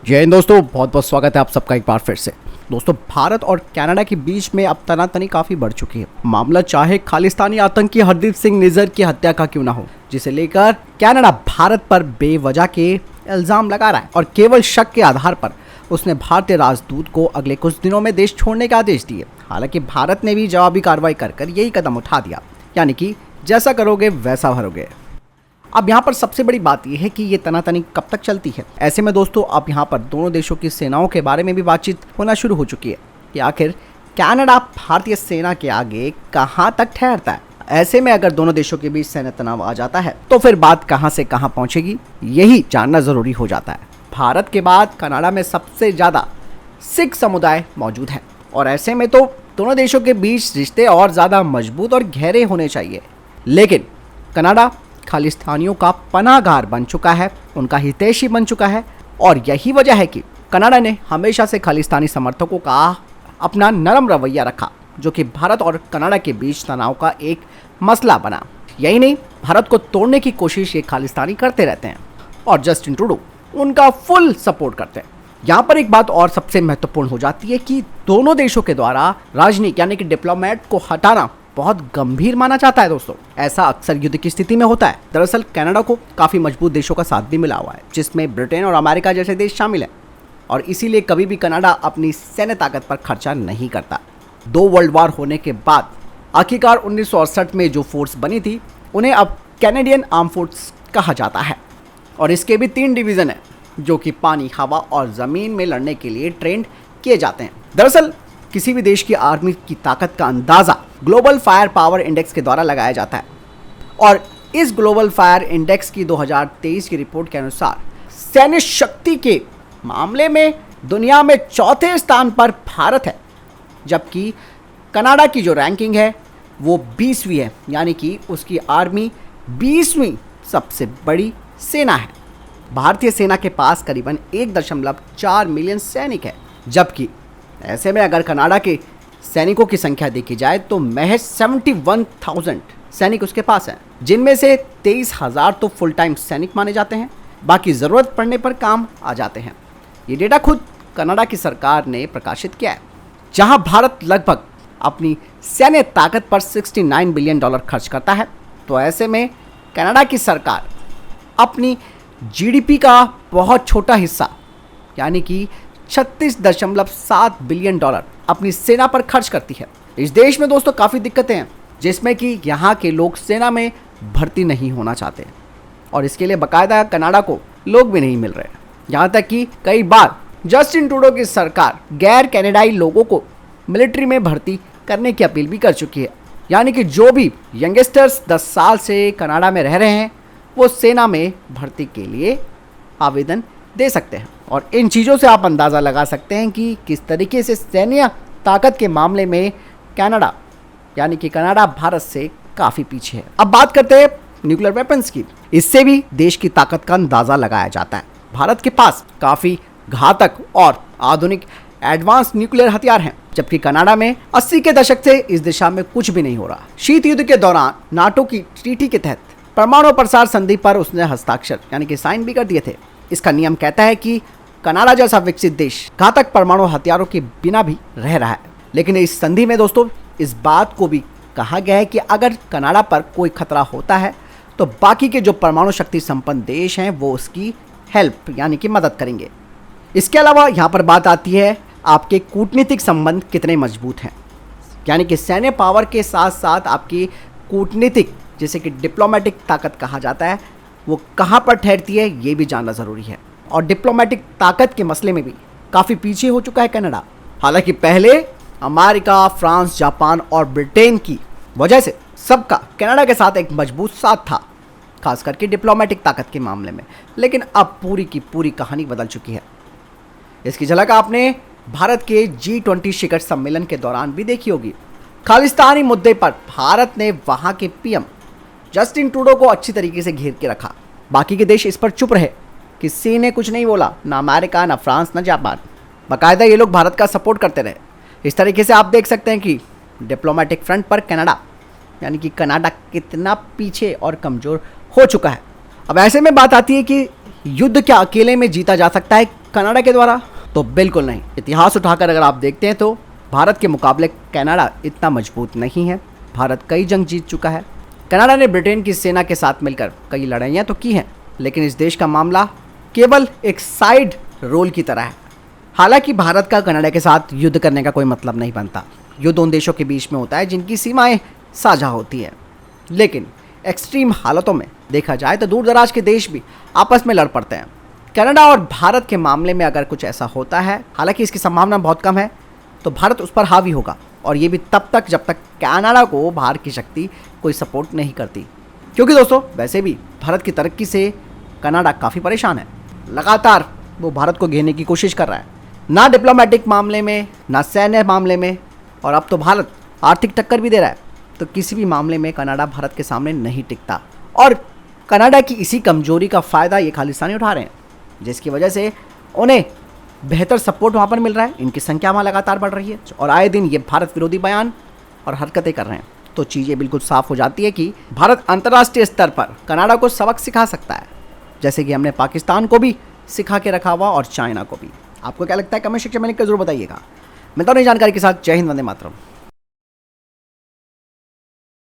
जय हिंद दोस्तों, बहुत बहुत स्वागत है आप सबका एक बार फिर से। दोस्तों, भारत और कनाडा के बीच में अब तनातनी काफ़ी बढ़ चुकी है। मामला चाहे खालिस्तानी आतंकी हरदीप सिंह निज्जर की हत्या का क्यों ना हो, जिसे लेकर कनाडा भारत पर बेवजह के इल्ज़ाम लगा रहा है और केवल शक के आधार पर उसने भारतीय राजदूत को अगले कुछ दिनों में देश छोड़ने के आदेश दिए। हालांकि भारत ने भी जवाबी कार्रवाई कर यही कदम उठा दिया, यानी कि जैसा करोगे वैसा भरोगे। अब यहाँ पर सबसे बड़ी बात यह है कि ये तनातनी कब तक चलती है। ऐसे में दोस्तों, अब यहाँ पर दोनों देशों की सेनाओं के बारे में भी बातचीत होना शुरू हो चुकी है कि आखिर कनाडा भारतीय सेना के आगे कहाँ तक ठहरता है। ऐसे में अगर दोनों देशों के बीच सैन्य तनाव आ जाता है तो फिर बात कहाँ से कहाँ पहुँचेगी, यही जानना ज़रूरी हो जाता है। भारत के बाद कनाडा में सबसे ज़्यादा सिख समुदाय मौजूद है और ऐसे में तो दोनों देशों के बीच रिश्ते और ज़्यादा मजबूत और गहरे होने चाहिए। लेकिन कनाडा खालिस्तानियों का पनाहगार बन चुका है, उनका हितैषी बन चुका है और यही वजह है कि कनाडा ने हमेशा से खालिस्तानी समर्थकों का अपना नरम रवैया रखा, जो कि भारत और कनाडा के बीच तनाव का एक मसला बना। यही नहीं, भारत को तोड़ने की कोशिश ये खालिस्तानी करते रहते हैं और जस्टिन ट्रूडो उनका फुल सपोर्ट करते हैं। यहाँ पर एक बात और सबसे महत्वपूर्ण हो जाती है कि दोनों देशों के द्वारा राजनीतिक यानी कि डिप्लोमेट को हटाना बहुत गंभीर माना जाता है। दोस्तों, ऐसा अक्सर युद्ध की स्थिति में होता है। दरअसल कनाडा को काफ़ी मजबूत देशों का साथ भी मिला हुआ है, जिसमें ब्रिटेन और अमेरिका जैसे देश शामिल हैं और इसीलिए कभी भी कनाडा अपनी सैन्य ताकत पर खर्चा नहीं करता। 2 वर्ल्ड वार होने के बाद आखिरकार 1968 में जो फोर्स बनी थी उन्हें अब कैनेडियन आर्म फोर्स कहा जाता है और इसके भी 3 डिवीज़न हैं, जो कि पानी, हवा और ज़मीन में लड़ने के लिए ट्रेंड किए जाते हैं। दरअसल किसी भी देश की आर्मी की ताकत का अंदाज़ा ग्लोबल फायर पावर इंडेक्स के द्वारा लगाया जाता है और इस ग्लोबल फायर इंडेक्स की 2023 की रिपोर्ट के अनुसार सैन्य शक्ति के मामले में दुनिया में 4थे स्थान पर भारत है, जबकि कनाडा की जो रैंकिंग है वो 20वीं है, यानी कि उसकी आर्मी 20वीं सबसे बड़ी सेना है। भारतीय सेना के पास करीबन 1.4 मिलियन सैनिक है, जबकि ऐसे में अगर कनाडा के सैनिकों की संख्या देखी जाए तो महज 71,000 सैनिक उसके पास हैं, जिनमें से 23,000 तो फुल टाइम सैनिक माने जाते हैं, बाकी ज़रूरत पड़ने पर काम आ जाते हैं। ये डेटा खुद कनाडा की सरकार ने प्रकाशित किया है, जहां भारत लगभग अपनी सैन्य ताकत पर $69 बिलियन खर्च करता है। तो ऐसे में कनाडा की सरकार अपनी जीडीपी का बहुत छोटा हिस्सा यानी कि $36.7 बिलियन अपनी सेना पर खर्च करती है। इस देश में दोस्तों काफ़ी दिक्कतें हैं, जिसमें कि यहाँ के लोग सेना में भर्ती नहीं होना चाहते और इसके लिए बाकायदा कनाडा को लोग भी नहीं मिल रहे। यहाँ तक कि कई बार जस्टिन ट्रूडो की सरकार गैर कनाडाई लोगों को मिलिट्री में भर्ती करने की अपील भी कर चुकी है, यानी कि जो भी यंगस्टर्स 10 साल से कनाडा में रह रहे हैं वो सेना में भर्ती के लिए आवेदन दे सकते हैं। और इन चीज़ों से आप अंदाज़ा लगा सकते हैं कि किस तरीके से सैन्य ताकत के मामले में कनाडा यानी कि कनाडा भारत से काफ़ी पीछे है। अब बात करते हैं न्यूक्लियर वेपन्स की। इससे भी देश की ताकत का अंदाज़ा लगाया जाता है। भारत के पास काफ़ी घातक और आधुनिक एडवांस न्यूक्लियर हथियार हैं, जबकि कनाडा में 80 के दशक से इस दिशा में कुछ भी नहीं हो रहा। शीत युद्ध के दौरान नाटो की ट्रीटी के तहत परमाणु प्रसार संधि पर उसने हस्ताक्षर यानी कि साइन भी कर दिए थे। इसका नियम कहता है कि कनाडा जैसा विकसित देश घातक परमाणु हथियारों के बिना भी रह रहा है, लेकिन इस संधि में दोस्तों इस बात को भी कहा गया है कि अगर कनाडा पर कोई खतरा होता है तो बाकी के जो परमाणु शक्ति संपन्न देश हैं वो उसकी हेल्प यानी कि मदद करेंगे। इसके अलावा यहाँ पर बात आती है आपके कूटनीतिक संबंध कितने मजबूत हैं, यानी कि सैन्य पावर के साथ साथ आपकी कूटनीतिक जिसे कि डिप्लोमेटिक ताकत कहा जाता है वो कहाँ पर ठहरती है, ये भी जानना ज़रूरी है। और डिप्लोमेटिक ताकत के मसले में भी काफ़ी पीछे हो चुका है कनाडा। हालांकि पहले अमेरिका, फ्रांस, जापान और ब्रिटेन की वजह से सबका कनाडा के साथ एक मजबूत साथ था, खास करके डिप्लोमेटिक ताकत के मामले में, लेकिन अब पूरी की पूरी कहानी बदल चुकी है। इसकी झलक आपने भारत के G20 शिखर सम्मेलन के दौरान भी देखी होगी। खालिस्तानी मुद्दे पर भारत ने वहाँ के पीएम जस्टिन ट्रूडो को अच्छी तरीके से घेर के रखा। बाकी के देश इस पर चुप रहे, किसी ने कुछ नहीं बोला, ना अमेरिका, ना फ्रांस, ना जापान। बाकायदा ये लोग भारत का सपोर्ट करते रहे। इस तरीके से आप देख सकते हैं कि डिप्लोमेटिक फ्रंट पर कनाडा यानी कि कनाडा कितना पीछे और कमज़ोर हो चुका है। अब ऐसे में बात आती है कि युद्ध क्या अकेले में जीता जा सकता है कनाडा के द्वारा? तो बिल्कुल नहीं। इतिहास उठाकर अगर आप देखते हैं तो भारत के मुकाबले कनाडा इतना मजबूत नहीं है। भारत कई जंग जीत चुका है। कनाडा ने ब्रिटेन की सेना के साथ मिलकर कई लड़ाइयाँ तो की हैं, लेकिन इस देश का मामला केवल एक साइड रोल की तरह है। हालांकि भारत का कनाडा के साथ युद्ध करने का कोई मतलब नहीं बनता। युद्ध उन देशों के बीच में होता है जिनकी सीमाएं साझा होती हैं। लेकिन एक्सट्रीम हालतों में देखा जाए तो दूर दराज के देश भी आपस में लड़ पड़ते हैं। कनाडा और भारत के मामले में अगर कुछ ऐसा होता है, हालांकि इसकी संभावना बहुत कम है, तो भारत उस पर हावी होगा, और ये भी तब तक जब तक कनाडा को बाहर की शक्ति कोई सपोर्ट नहीं करती। क्योंकि दोस्तों वैसे भी भारत की तरक्की से कनाडा काफ़ी परेशान है। लगातार वो भारत को घेरने की कोशिश कर रहा है, ना डिप्लोमेटिक मामले में, ना सैन्य मामले में, और अब तो भारत आर्थिक टक्कर भी दे रहा है। तो किसी भी मामले में कनाडा भारत के सामने नहीं टिकता, और कनाडा की इसी कमजोरी का फ़ायदा ये खालिस्तानी उठा रहे हैं, जिसकी वजह से उन्हें बेहतर सपोर्ट वहाँ पर मिल रहा है। इनकी संख्या वहाँ लगातार बढ़ रही है, और आए दिन ये भारत विरोधी बयान और हरकतें कर रहे हैं। तो चीज़ें बिल्कुल साफ हो जाती है कि भारत अंतर्राष्ट्रीय स्तर पर कनाडा को सबक सिखा सकता है, जैसे कि हमने पाकिस्तान को भी सिखा के रखा हुआ, और चाइना को भी। आपको क्या लगता है? कमेंट सेक्शन में लिखकर जरूर बताइएगा। मिलता हूं नई जानकारी के साथ। जय हिंद, वंदे मातरम।